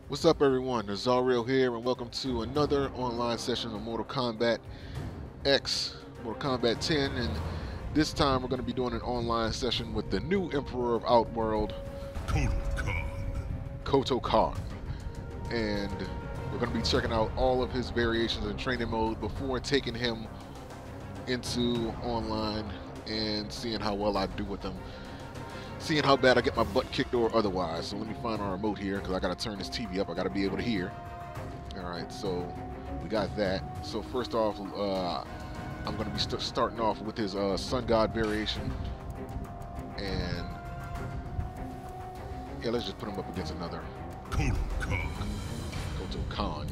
What's up, everyone? It's Zariel here, and welcome to another online session of Mortal Kombat X, Mortal Kombat 10. And this time, we're going to be doing an online session with the new Emperor of Outworld, KOTAL KAHN. And we're going to be checking out all of his variations in training mode before taking him into online and seeing how well I do with them. Seeing how bad I get my butt kicked or otherwise. So let me find our remote here, because I got to turn this TV up. I got to be able to hear. Alright, so we got that. So first off, I'm going to be starting off with his Sun God variation. And yeah, let's just put him up against another KOTAL Kahn.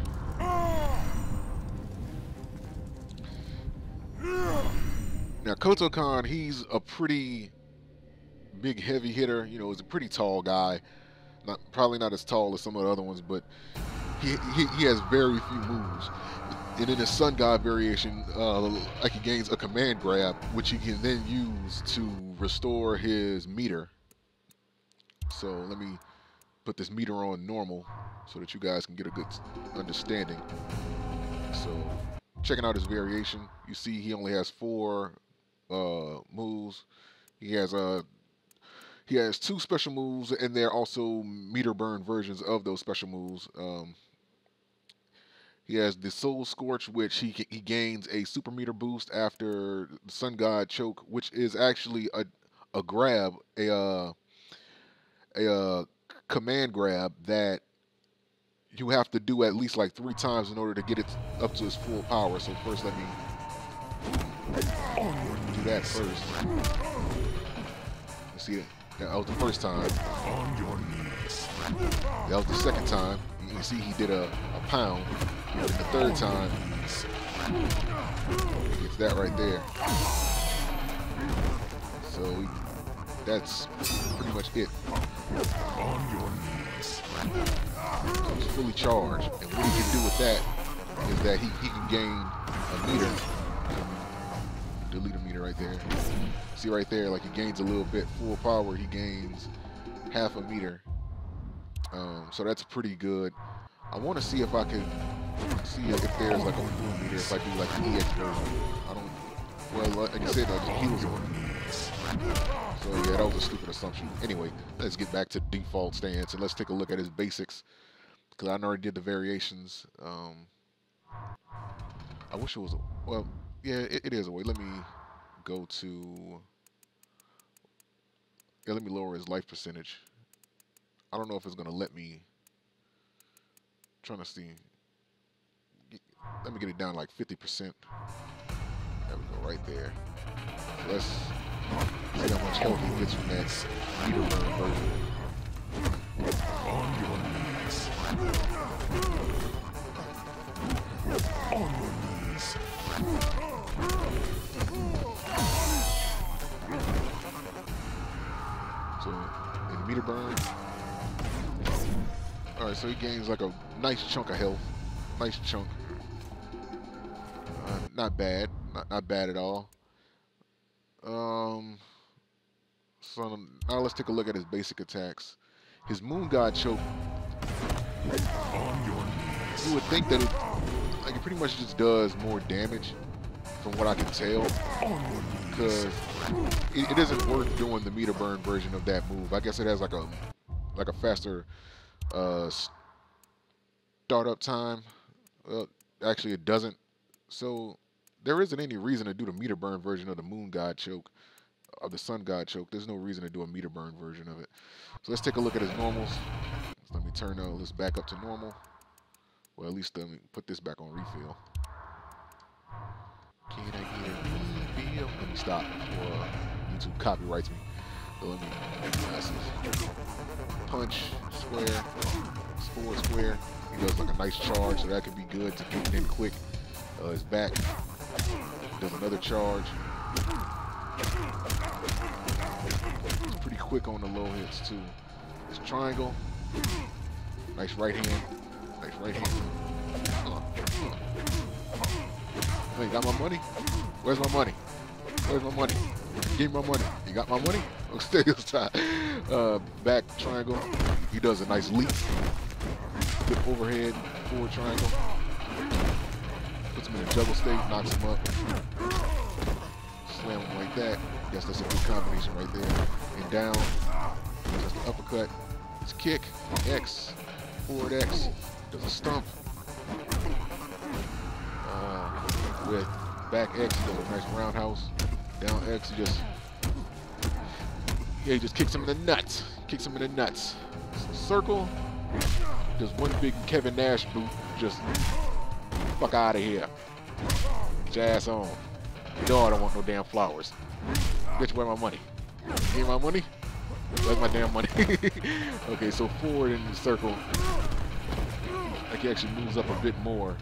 Now, KOTAL Kahn, he's a pretty big heavy hitter. You know, he's a pretty tall guy. Probably not as tall as some of the other ones, but he has very few moves. And in his Sun God variation, like he gains a command grab, which he can then use to restore his meter. So let me put this meter on normal so that you guys can get a good understanding. So checking out his variation, you see he only has 4 moves. He has 2 special moves, and they're also meter burn versions of those special moves. He has the Soul Scorch, which he gains a super meter boost after Sun God Choke, which is actually a grab, a command grab that you have to do at least like 3 times in order to get it up to its full power. So first, let me do that first. You see it? That was the first time. On your knees. That was the second time. You can see he did a pound. And the third time, he gets that right there. So that's pretty much it. On your knees. So he's fully charged. And what he can do with that is that he can gain a meter. Delete a meter right there. See right there, like he gains a little bit. Full power, he gains half a meter. So that's pretty good. I want to see if I can see if there's like a full meter, if I do like the EX version. I don't, well, like I said, like the heals on. So yeah, that was a stupid assumption. Anyway, let's get back to default stance and let's take a look at his basics, because I already did the variations. I wish it was, well, yeah, it is a way. Let me go to, yeah, let me lower his life percentage. I don't know if it's going to let me. I'm trying to see. Let me get it down like 50%. There we go, right there. So let's see how much health he gets from that meter burn version. On your knees. On your knees. So, in the meter burn. Alright, so he gains like a nice chunk of health. Nice chunk. Not bad. Not bad at all. So now let's take a look at his basic attacks. His Moon God Choke. On your knees. You would think that it pretty much just does more damage, from what I can tell, because it isn't worth doing the meter burn version of that move. I guess it has like a faster startup time. Well, actually, it doesn't. So there isn't any reason to do the meter burn version of the Moon God Choke, of the Sun God Choke. There's no reason to do a meter burn version of it. So let's take a look at his normals. Let me turn this back up to normal. Well, at least let me put this back on refill. Can I get a refill? Let me stop before YouTube copyrights me. So let me punch, square, forward square. He does like a nice charge, so that could be good to get it in quick. His back does another charge. It's pretty quick on the low hits too. His triangle, nice right hand, nice right hand. Hey, you got my money? Where's my money? Where's my money? Give me my money. You got my money? Oh, stay aside. Back triangle. He does a nice leap. good overhead forward triangle. Puts him in a juggle state, knocks him up. Slam him like that. Guess that's a good combination right there. And down. That's the uppercut. His kick. X. Forward X. Does a stump. With back X, he does a nice roundhouse. Down X, he just kicks him in the nuts. Kicks him in the nuts. Circle. Does one big Kevin Nash boot. Just fuck out of here. Get your ass on. No, I don't want no damn flowers. Bitch, where my money? Give me my money? Where's my damn money? Okay, so forward in the circle. I can actually moves up a bit more.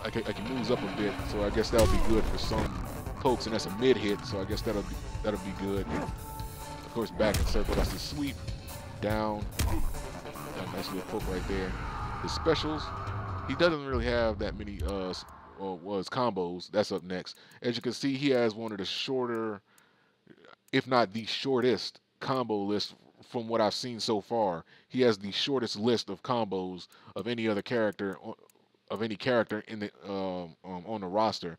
I can moves up a bit, so I guess that'll be good for some pokes, and that's a mid hit, so I guess that'll be good. Of course, back in circle, that's the sweep. Down. Got a nice little poke right there. His specials, he doesn't really have that many combos. That's up next. As you can see, he has one of the shorter, if not the shortest, combo list from what I've seen so far. He has the shortest list of combos of any other character, in the on the roster.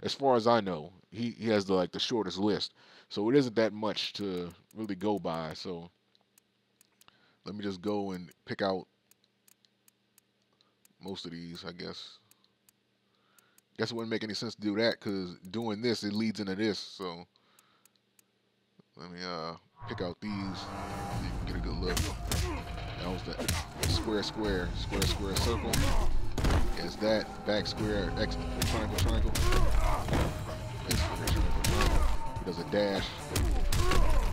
As far as I know, he has the shortest list. So it isn't that much to really go by. So let me just go and pick out most of these, I guess. Guess it wouldn't make any sense to do that, because doing this, it leads into this. So let me pick out these so you can get a good look. That was the square, square, square, square, circle. Is that back square, X, triangle, triangle. X square, triangle, triangle. He does a dash.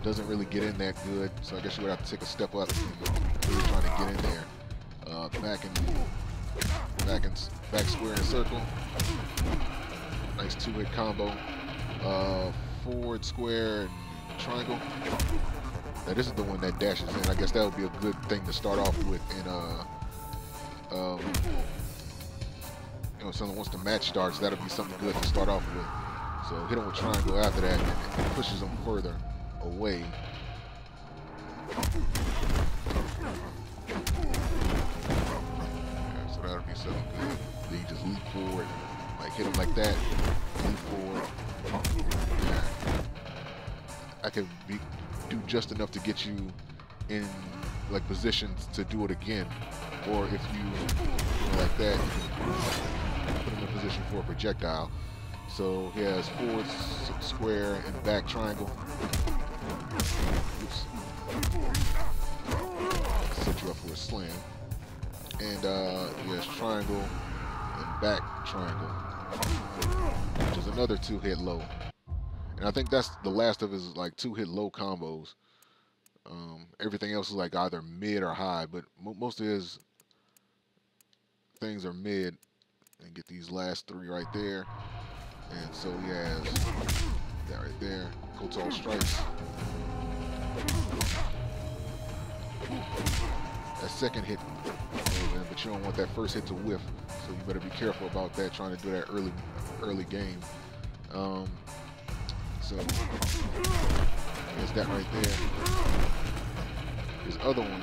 Doesn't really get in that good, so I guess you would have to take a step up and really trying to get in there. Back square and circle. Nice two-hit combo. Forward square and triangle. Now this is the one that dashes in. I guess that would be a good thing to start off with in if someone wants to match starts, that'll be something good to start off with. So hit him with triangle after that, and it pushes him further away. Yeah, so that'll be something good. Then you just leap forward, like hit him like that, leap forward. Yeah. I can do just enough to get you in positions to do it again. Or if you like that, you can put him in position for a projectile. So he has forward square and back triangle. Oops. Set you up for a slam. And he has triangle and back triangle, which is another two-hit low. And I think that's the last of his two-hit low combos. Everything else is either mid or high, but most of his things are mid. And get these last three right there. And so he has that right there. KOTAL strikes. That second hit, but you don't want that first hit to whiff. So you better be careful about that, trying to do that early game. So there's that right there. His other one,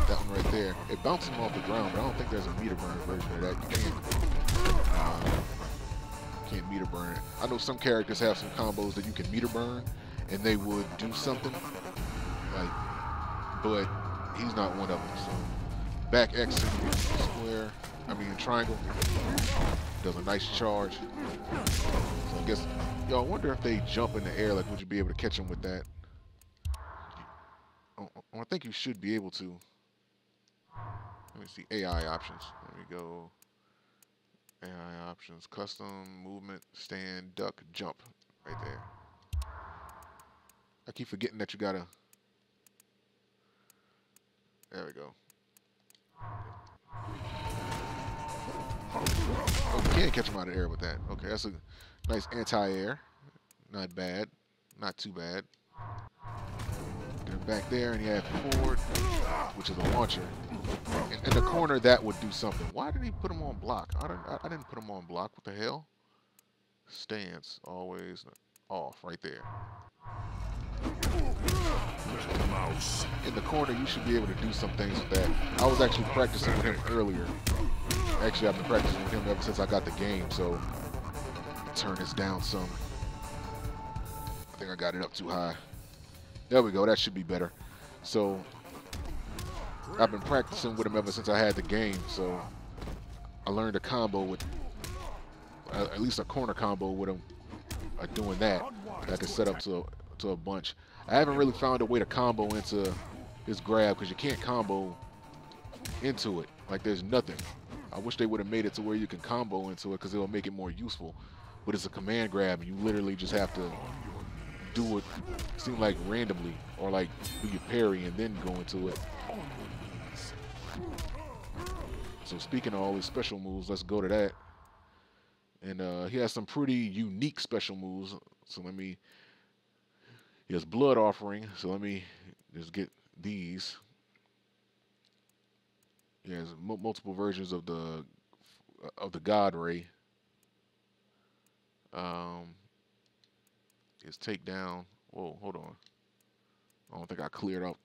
that one right there, it bounces him off the ground, but I don't think there's a meter burn version of that. You can't meter burn it. I know some characters have some combos that you can meter burn, and they would do something, but he's not one of them. So back X square, triangle, does a nice charge. So I guess, I wonder if they jump in the air, would you be able to catch him with that? I think you should be able to. Let me see, AI options. There we go. AI options, custom, movement, stand, duck, jump, right there. I keep forgetting that you gotta. There we go. Oh, you can't catch him out of the air with that. Okay, that's a nice anti-air. Not bad. Not too bad. Get him back there, and he had forward, which is a launcher. In the corner, that would do something. Why did he put him on block? I didn't put him on block. What the hell? Stance, always off, right there. Little mouse. in the corner, you should be able to do some things with that. I was actually practicing with him earlier. Actually, I've been practicing with him ever since I got the game, so turn this down some. I think I got it up too high. There we go, that should be better. So I've been practicing with him ever since I had the game, so I learned a combo with, at least a corner combo with him, doing that. I can set up to a bunch. I haven't really found a way to combo into his grab, because you can't combo into it. Like, there's nothing. I wish they would have made it to where you can combo into it, because it'll make it more useful. But it's a command grab, and you literally just have to do it, seem like randomly, or like do your parry and then go into it. So speaking of all his special moves, let's go to that. And he has some pretty unique special moves. So he has Blood Offering. So let me just get these. He has multiple versions of the God Ray. His takedown. Whoa, hold on. I don't think I cleared up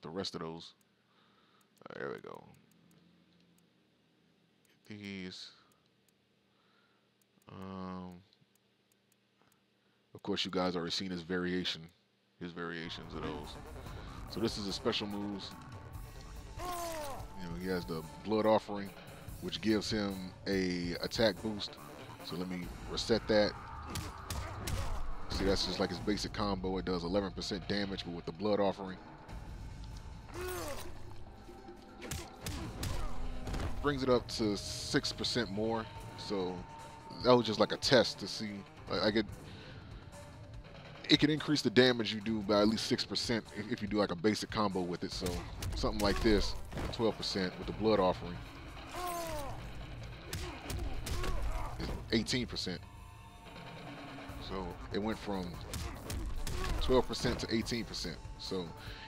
the rest of those. There we go. These. Of course, you guys already seen his variations of those. So this is his special moves. You know, he has the Blood Offering, which gives him a attack boost. So let me reset that. See, that's just like his basic combo. It does 11% damage, but with the Blood Offering, brings it up to 6% more. So that was just like a test to see. It can increase the damage you do by at least 6% if you do like a basic combo with it. So something like this, 12% with the Blood Offering, is 18%. So it went from 12% to 18%. So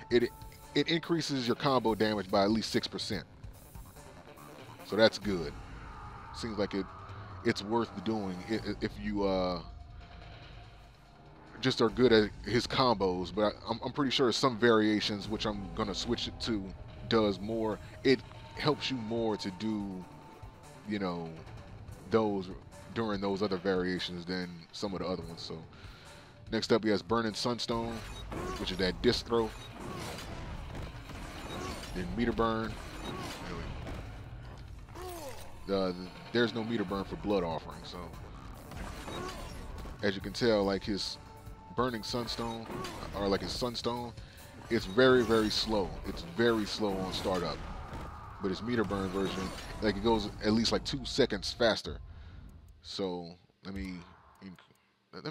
it increases your combo damage by at least 6%. So that's good. Seems like it's worth doing if you just are good at his combos. But I'm pretty sure some variations, which I'm gonna switch it to, does more. It helps you more to do, you know, those during those other variations than some of the other ones. So next up, he has Burning Sunstone, which is that disc throw. Then Meter Burn. There's no Meter Burn for Blood Offering. So as you can tell, like his Burning Sunstone, or like his Sunstone, it's very, very slow. It's very slow on startup. But his Meter Burn version, like, it goes at least like 2 seconds faster. So let me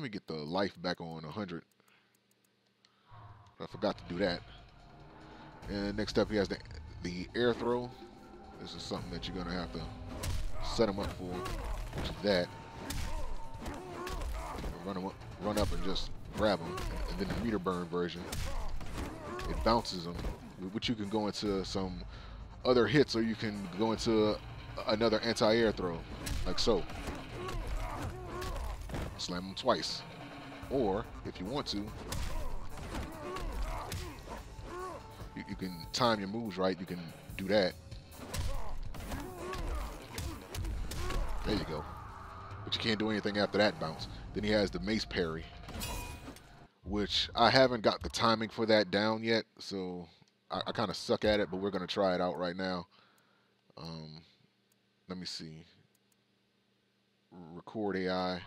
get the life back on 100. I forgot to do that. And next up, he has the air throw. This is something that you're gonna have to set him up for, which is that. Run up and just grab him. And then the Meter Burn version, it bounces him, which you can go into some other hits, or you can go into another anti-air throw, like so. Slam him twice. Or, if you want to, you can time your moves right, you can do that. There you go. But you can't do anything after that bounce. Then he has the mace parry, which I haven't got the timing for that down yet, so I kind of suck at it, but we're going to try it out right now. Let me see. Record AI.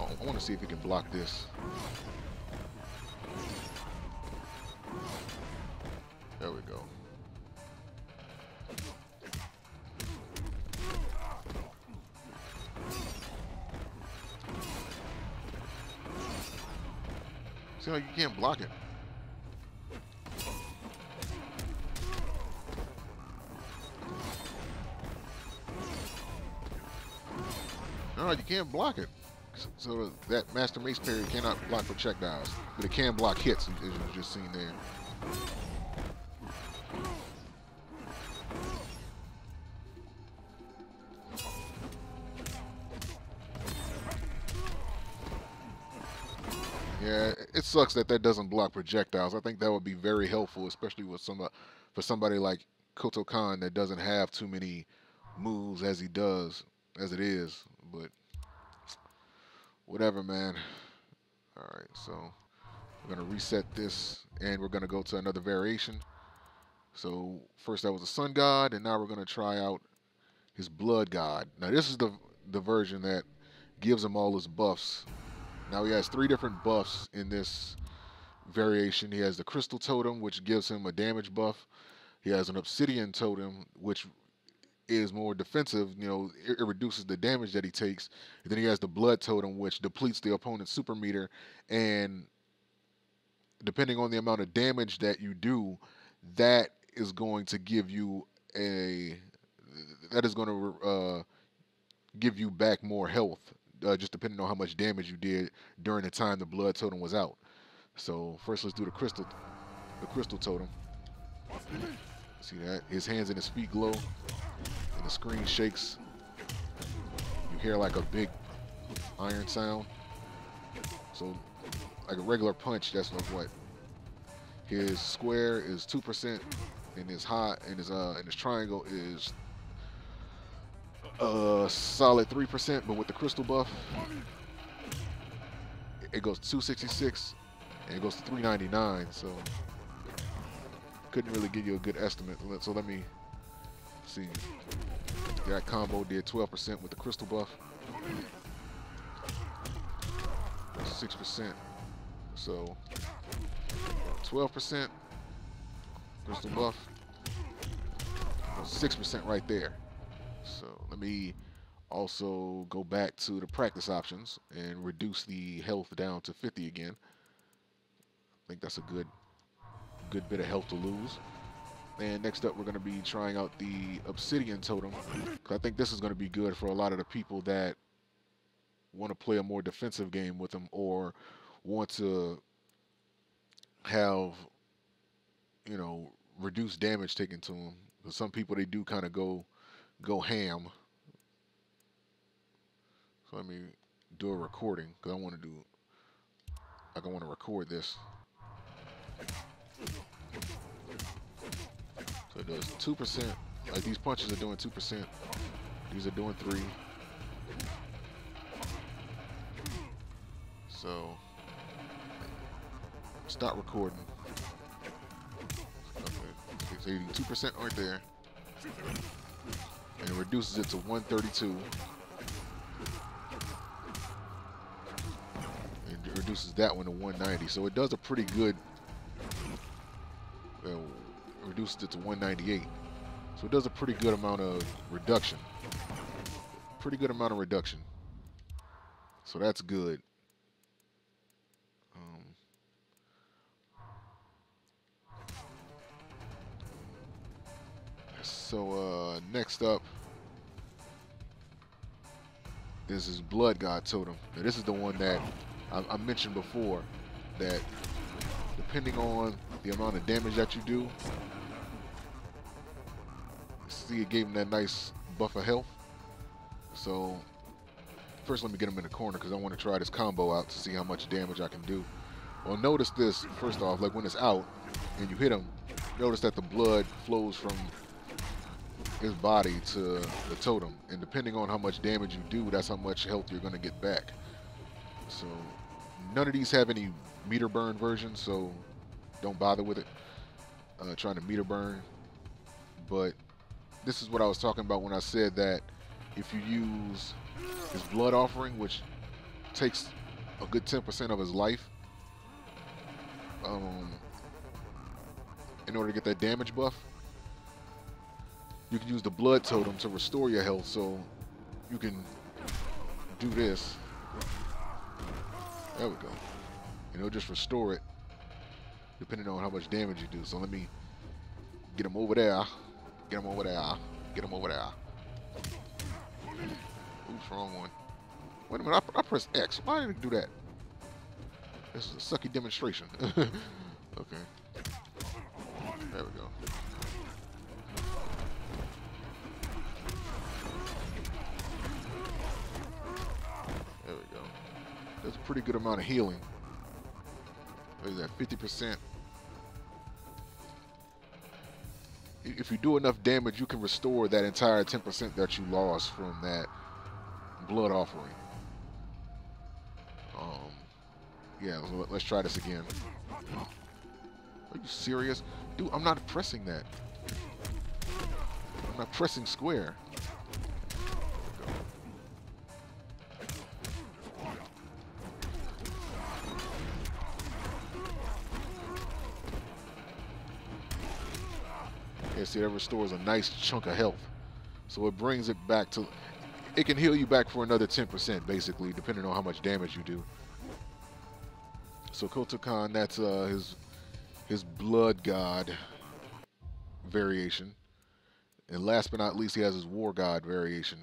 Oh, I want to see if he can block this. There we go. See how you can't block it. No, you can't block it. So that Master Mace parry cannot block projectiles, but it can block hits, as you've just seen there. Yeah, it sucks that that doesn't block projectiles. I think that would be very helpful, especially with for somebody like KOTAL KAHN that doesn't have too many moves as he does as it is. But whatever, man. All right, so we're gonna reset this, and we're gonna go to another variation. So first that was the Sun God, and now we're gonna try out his Blood God. Now this is the version that gives him all his buffs. Now he has 3 different buffs in this variation. He has the Crystal Totem, which gives him a damage buff. He has an Obsidian Totem, which is more defensive. You know, it reduces the damage that he takes. And then he has the Blood Totem, which depletes the opponent's super meter, and depending on the amount of damage that you do, that is going to give you a that is going to give you back more health, just depending on how much damage you did during the time the Blood Totem was out. So first, let's do the Crystal Totem. See that? His hands and his feet glow, and the screen shakes. You hear like a big iron sound. So, like a regular punch, that's like what? His square is 2%, and his triangle is solid 3%. But with the crystal buff, it goes to 266, and it goes to 399. So couldn't really give you a good estimate. So let me see. That combo did 12% with the crystal buff, 6%. So 12% crystal buff, 6% right there. So let me also go back to the practice options and reduce the health down to 50 again. I think that's a good bit of health to lose. And next up, we're going to be trying out the Obsidian Totem. I think this is going to be good for a lot of the people that want to play a more defensive game with them, or want to have, you know, reduced damage taken to them. Because some people, they do kind of go ham. So let me do a recording, because I want to record this. So it does 2%. Like these punches are doing 2%. These are doing 3. So stop recording. Okay, so you do 2% right there, and it reduces it to 132. And it reduces that one to 190. So it does a pretty good. Reduces it to 198. So it does a pretty good amount of reduction. So that's good. So next up is his Blood God Totem. Now this is the one that I mentioned before, that depending on the amount of damage that you do, see, it gave him that nice buff of health. So first, let me get him in the corner, because I want to try this combo out to see how much damage I can do. Well, notice this, first off, like when it's out and you hit him, notice that the blood flows from his body to the totem. And depending on how much damage you do, that's how much health you're going to get back. So none of these have any meter burn versions, so don't bother with it, trying to meter burn. But this is what I was talking about when I said that if you use his Blood Offering, which takes a good 10% of his life, in order to get that damage buff, you can use the Blood Totem to restore your health. So you can do this. There we go. And it'll just restore it depending on how much damage you do. So let me get him over there. Get him over there. Get him over there. Oops, wrong one. Wait a minute, I pressed X. Why did it do that? This is a sucky demonstration. Okay. There we go. There we go. There's a pretty good amount of healing. What is that? 50%. If you do enough damage, you can restore that entire 10% that you lost from that blood offering. Yeah, so let's try this again. Are you serious? Dude, I'm not pressing that. I'm not pressing square. Yeah, see, that restores a nice chunk of health. So it brings it back to... It can heal you back for another 10%, basically, depending on how much damage you do. So KOTAL KAHN, that's his blood god variation. And last but not least, he has his war god variation,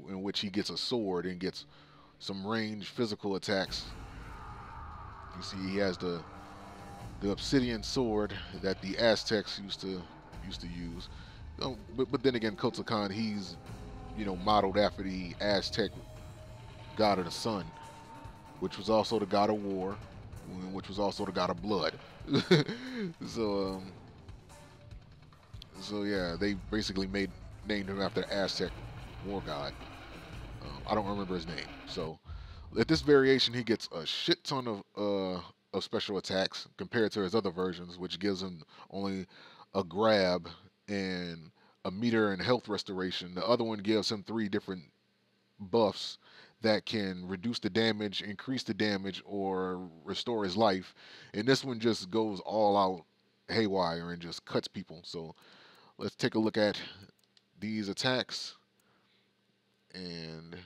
in which he gets a sword and gets some ranged physical attacks. You see, he has the obsidian sword that the Aztecs used to use. But then again, KOTAL KAHN, he's, you know, modeled after the Aztec god of the sun, which was also the god of war, which was also the god of blood. So yeah, they basically named him after the Aztec war god. I don't remember his name. So at this variation, he gets a shit ton of special attacks compared to his other versions, which gives him only a grab and a meter and health restoration. The other one gives him 3 different buffs that can reduce the damage, increase the damage, or restore his life. And this one just goes all out haywire and just cuts people. So let's take a look at these attacks and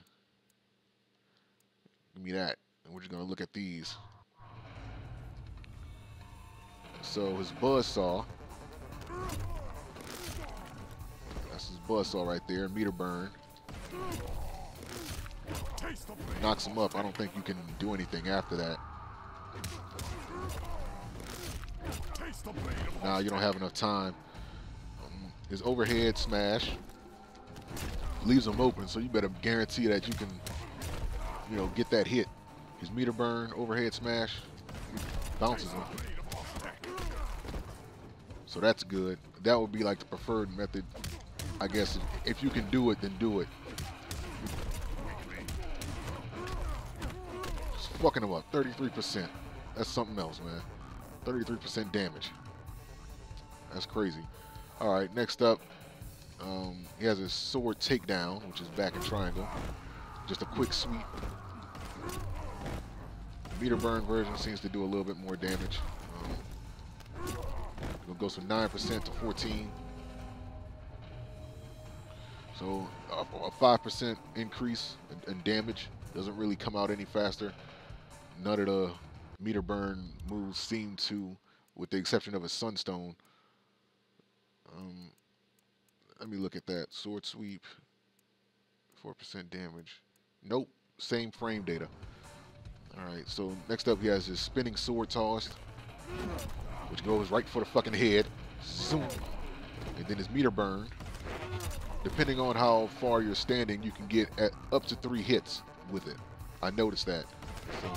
give me that. And we're just going to look at these. So his buzzsaw. That's his buzzsaw right there. Meter burn. Knocks him up. I don't think you can do anything after that. Nah, you don't have enough time. His overhead smash leaves him open, so you better guarantee that you can, you know, get that hit. His meter burn, overhead smash, bounces him. So that's good. That would be like the preferred method, I guess. If you can do it, then do it. Just fucking him up. 33%. That's something else, man. 33% damage. That's crazy. All right, next up, he has his sword takedown, which is back in triangle. Just a quick sweep. The meter burn version seems to do a little bit more damage. It goes from 9% to 14. So a 5% increase in damage. Doesn't really come out any faster. None of the meter burn moves seem to, with the exception of a sunstone. Let me look at that. Sword sweep, 4% damage. Nope, same frame data. Alright, so next up he has his spinning sword toss, which goes right for the fucking head. Zoom. And then his meter burn. Depending on how far you're standing, you can get at up to 3 hits with it. I noticed that. So,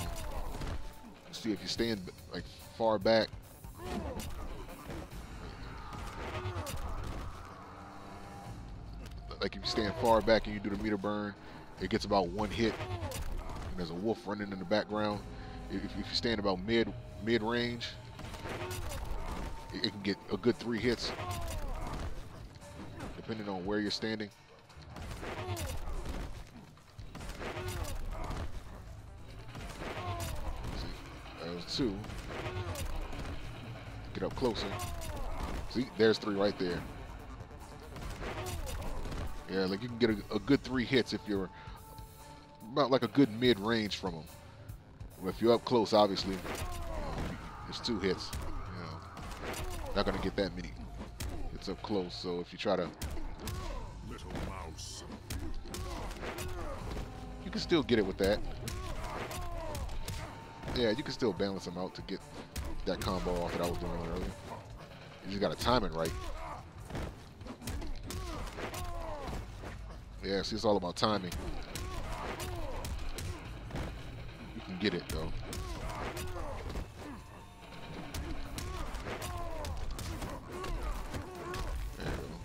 see if you stand like far back. Like if you stand far back and you do the meter burn, it gets about 1 hit. And there's a wolf running in the background. If you stand about mid range, it can get a good 3 hits, depending on where you're standing. There's 2. Get up closer. See, there's 3 right there. Yeah, like you can get a good 3 hits if you're about like a good mid-range from them. If you're up close, obviously, it's 2 hits. You know, not gonna get that many hits up close. So if you try to, little mouse, you can still get it with that. Yeah, you can still balance them out to get that combo off that I was doing earlier. You just gotta time it right. Yeah, see, it's all about timing. You can get it, though.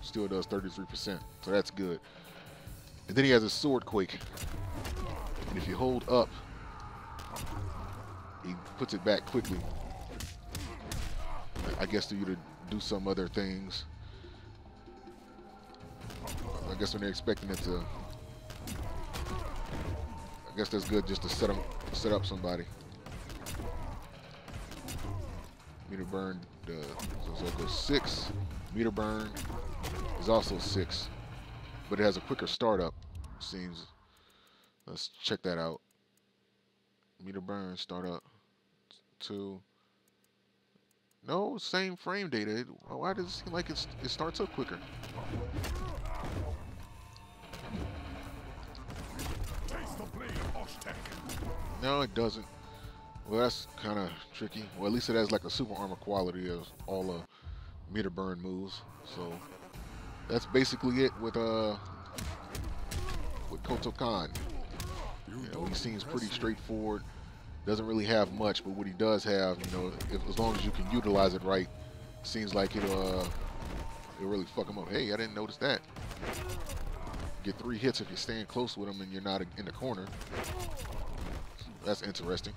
still does 33%, so that's good. And then he has a sword quake, and if you hold up, he puts it back quickly. I guess for you to do some other things. I guess when they're expecting it to, I guess that's good just to set up somebody. Meter burn, so it goes 6. Meter burn is also 6, but it has a quicker startup. Seems. Let's check that out. Meter burn startup 2. No, same frame data. Why does it seem like it starts up quicker? No, it doesn't. Well, that's kind of tricky. Well, at least it has like a super armor quality as all the meter burn moves. So that's basically it with KOTAL KAHN. You know, he seems pretty straightforward. Doesn't really have much, but what he does have, you know, as long as you can utilize it right, seems like it'll really fuck him up. Hey, I didn't notice that. Get 3 hits if you're staying close with him and you're not in the corner. That's interesting.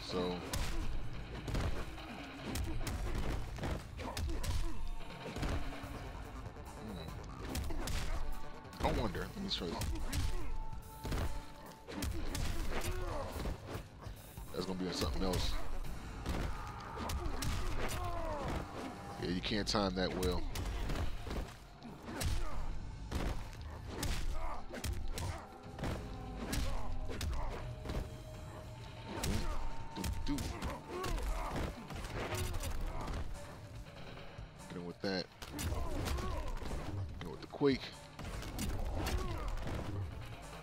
So I wonder. Let me show you. That's gonna be something else. Yeah, you can't time that well. Get in with that. Get in with the quake.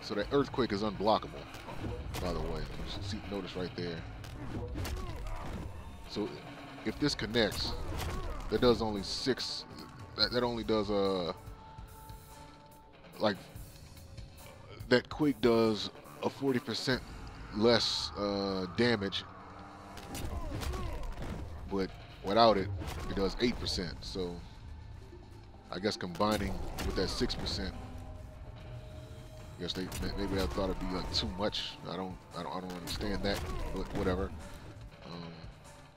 So that earthquake is unblockable, by the way. You should notice right there. So if this connects, that does only 6. That only does like that quake does a 40% less damage, but without it, it does 8%. So I guess combining with that 6%. I guess maybe I thought it'd be like too much. I don't understand that, but whatever.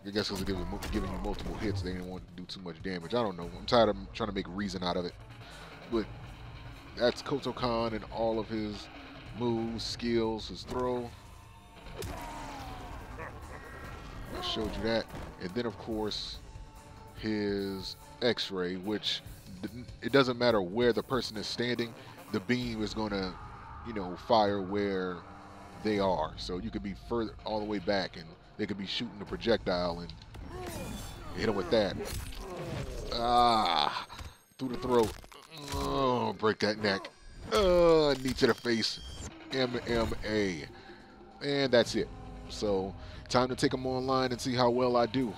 I guess because it's giving you multiple hits, they didn't want to do too much damage. I don't know. I'm tired of trying to make reason out of it. But that's KOTAL KAHN and all of his moves, skills, his throw. I showed you that, and then of course his X-ray, which it doesn't matter where the person is standing, the beam is going to, you know, fire where they are. So you could be further all the way back, and they could be shooting a projectile and hit them with that. Ah, through the throat. Oh, break that neck. Knee to the face. MMA. And that's it. So time to take them online and see how well I do.